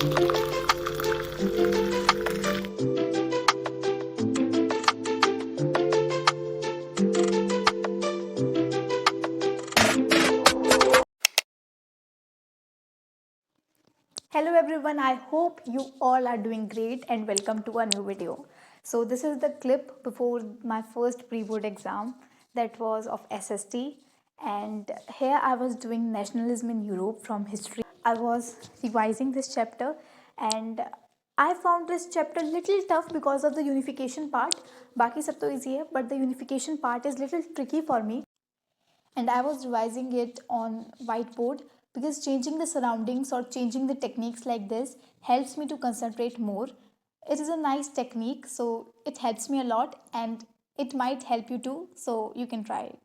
Hello everyone, I hope you all are doing great and welcome to a new video. So this is the clip before my first pre-board exam that was of SST, and here I was doing nationalism in Europe from history. I was revising this chapter and I found this chapter little tough because of the unification part. Baki sab to easy hai, but the unification part is little tricky for me, and I was revising it on whiteboard because changing the surroundings or changing the techniques like this helps me to concentrate more. It is a nice technique, so it helps me a lot and it might help you too, so you can try it.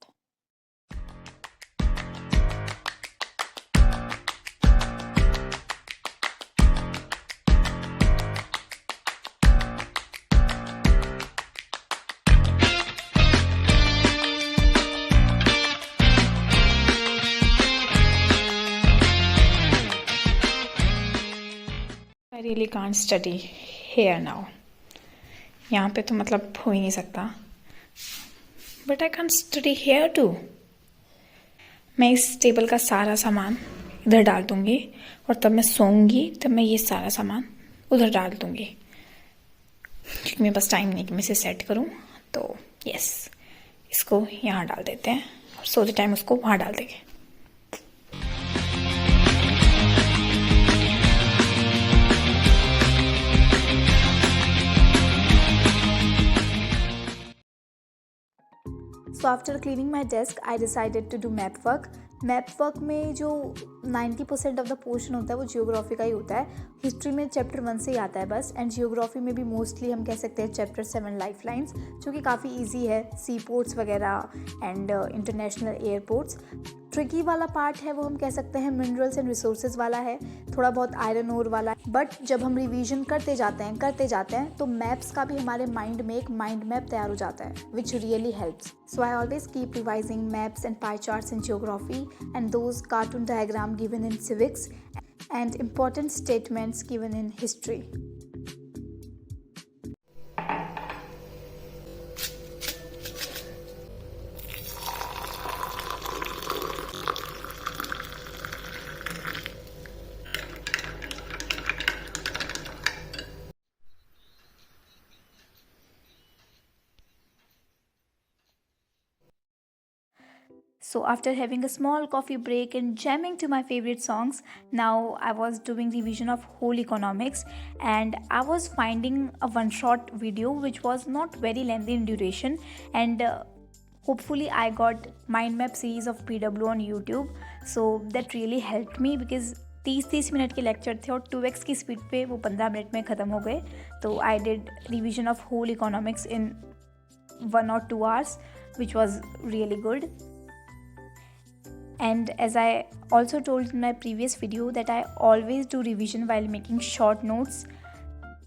I really can't study here now. यहाँ पे तो मतलब हो ही नहीं सकता. But I can't study here too. मैं इस table का सारा सामान इधर डाल दूँगी और तब मैं सोऊंगी, तब मैं ये सारा सामान उधर डाल दूँगी, क्योंकि मेरे पास टाइम नहीं कि मैं इसे सेट करूँ. तो यस, इसको यहाँ डाल देते हैं और सोते टाइम उसको वहाँ डाल देंगे. So after cleaning my desk, I decided to do map work. Map work में जो 90% ऑफ द पोर्शन होता है वो जियोग्राफी का ही होता है. हिस्ट्री में चैप्टर 1 से ही आता है बस, एंड जियोग्राफी में भी मोस्टली हम कह सकते हैं चैप्टर 7 लाइफ लाइन्स, जो कि काफ़ी इजी है. सी पोर्ट्स वगैरह एंड इंटरनेशनल एयरपोर्ट्स. ट्रिकी वाला पार्ट है वो हम कह सकते हैं मिनरल्स एंड रिसोर्सेज वाला है, थोड़ा बहुत आयरन ओर वाला. बट जब हम रिवीजन करते जाते हैं तो मैप्स का भी हमारे माइंड में एक माइंड मैप तैयार हो जाता है, which really helps. So I always keep revising maps and pie charts in geography and those cartoon diagram given in civics and important statements given in history. So after having a small coffee break and jamming to my favorite songs, now I was doing revision of whole economics, and I was finding a one shot video which was not very lengthy in duration, and hopefully I got mind map series of PW on YouTube, so that really helped me because 30 minute के lecture थे और 2x की speed पे वो 15 minute में ख़त्म हो गए. तो I did revision of whole economics in 1 or 2 hours, which was really good. And as I also told in my previous video that I always do revision while making short notes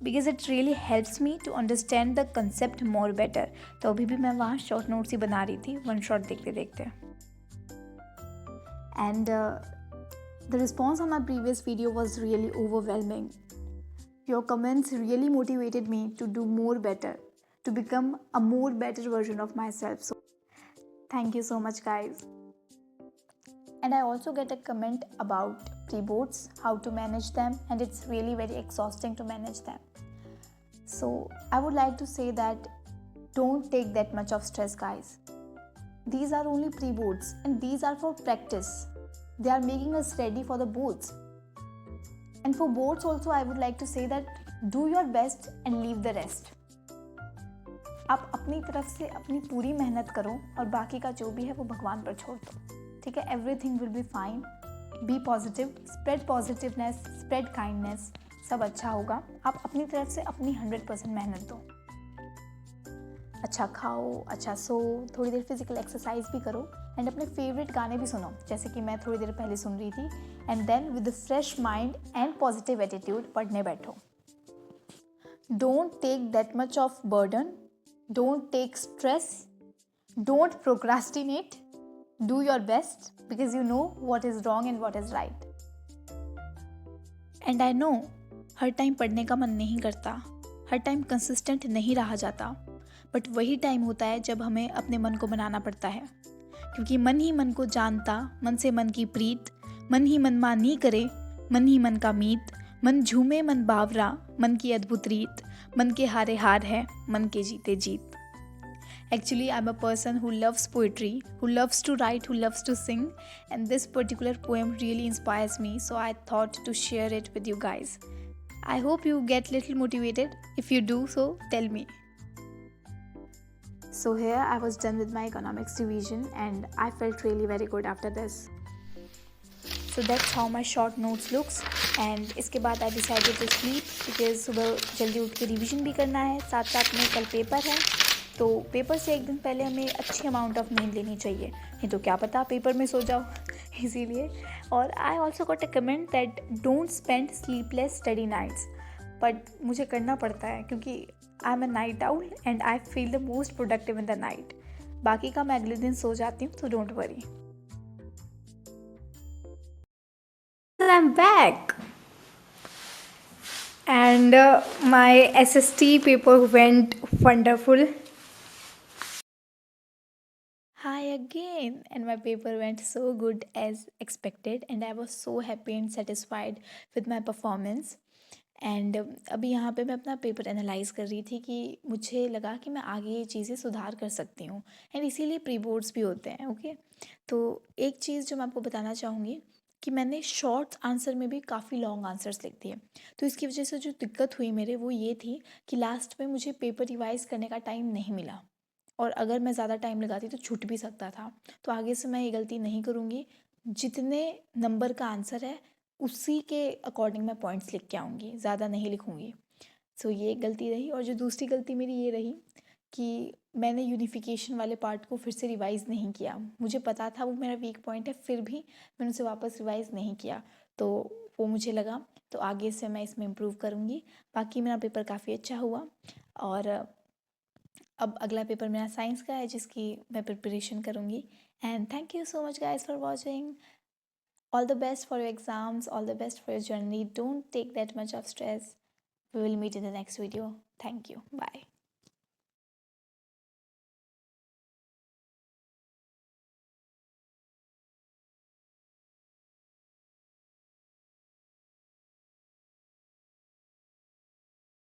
because it really helps me to understand the concept more better. तो अभी भी मैं वहाँ short notes ही बना रही थी one shot देखते देखते. And the response on my previous video was really overwhelming. Your comments really motivated me to do more better, to become a more better version of myself. So thank you so much guys. And I also get a comment about pre-boards, how to manage them, and it's really very exhausting to manage them. So I would like to say that don't take that much of stress guys. These are only pre-boards and these are for practice. They are making us ready for the boards. And for boards also I would like to say that do your best and leave the rest. आप अपनी तरफ से अपनी पूरी मेहनत करो और बाकी का जो भी है वो भगवान पर छोड़ दो. ठीक है, everything will be fine. Be positive, spread positiveness, spread kindness, सब अच्छा होगा. आप अपनी तरफ से अपनी 100% मेहनत दो. अच्छा खाओ, अच्छा सो, थोड़ी देर फिजिकल एक्सरसाइज भी करो एंड अपने फेवरेट गाने भी सुनो, जैसे कि मैं थोड़ी देर पहले सुन रही थी. And then with the fresh mind and positive attitude पढ़ने बैठो. Don't take that much of burden, don't take stress, don't procrastinate. Do your best because you know what is wrong and what is right. And I know her time पढ़ने का मन नहीं करता, हर time consistent नहीं रहा जाता, but वही time होता है जब हमें अपने मन को बनाना पड़ता है, क्योंकि मन ही मन को जानता, मन से मन की प्रीत, मन ही मन मानी करे, मन ही मन का मीत, मन झूमे मन बावरा, मन की अद्भुत रीत, मन के हारे हार है, मन के जीते जीत. Actually, I'm a person who loves poetry, who loves to write, who loves to sing, and this particular poem really inspires me, so I thought to share it with you guys. I hope you get little motivated. If you do so, tell me. So here I was done with my economics division and I felt really very good after this. So that's how my short notes looks, and इसके बाद I decided to sleep because सुबह जल्दी उठ के revision भी करना है, साथ साथ में कल पेपर है, तो पेपर से एक दिन पहले हमें अच्छी अमाउंट ऑफ नींद लेनी चाहिए, नहीं तो क्या पता पेपर में सो जाओ. इसीलिए. और I also got a comment that don't spend sleepless study nights, but मुझे करना पड़ता है क्योंकि I am a night owl and I feel the most productive in the night. बाकी का मैं अगले दिन सो जाती हूँ, तो don't worry. I am back and my SST paper went wonderful. Hi again, and my paper went so good as expected, and I was so happy and satisfied with my performance. And अभी यहाँ पे मैं अपना paper analyse कर रही थी कि मुझे लगा कि मैं आगे ये चीज़ें सुधार कर सकती हूँ, एंड इसीलिए प्री बोर्ड्स भी होते हैं. ओके, तो एक चीज़ जो मैं आपको बताना चाहूँगी कि मैंने शॉर्ट आंसर में भी काफ़ी लॉन्ग आंसर्स लिख दिए, तो इसकी वजह से जो दिक्कत हुई मेरे वो ये थी कि लास्ट में मुझे पेपर रिवाइज़ करने का टाइम नहीं मिला, और अगर मैं ज़्यादा टाइम लगाती तो छूट भी सकता था. तो आगे से मैं ये गलती नहीं करूँगी. जितने नंबर का आंसर है उसी के अकॉर्डिंग मैं पॉइंट्स लिख के आऊँगी, ज़्यादा नहीं लिखूँगी. सो ये एक गलती रही. और जो दूसरी गलती मेरी ये रही कि मैंने यूनिफिकेशन वाले पार्ट को फिर से रिवाइज़ नहीं किया. मुझे पता था वो मेरा वीक पॉइंट है, फिर भी मैंने उसे वापस रिवाइज़ नहीं किया, तो वो मुझे लगा तो आगे से मैं इसमें इम्प्रूव करूँगी. बाकी मेरा पेपर काफ़ी अच्छा हुआ, और अब अगला पेपर मेरा साइंस का है जिसकी मैं प्रिपरेशन करूँगी. And thank you so much guys for watching. All the best for your exams, all the best for your journey. Don't take that much of stress. We will meet in the next video. Thank you. Bye.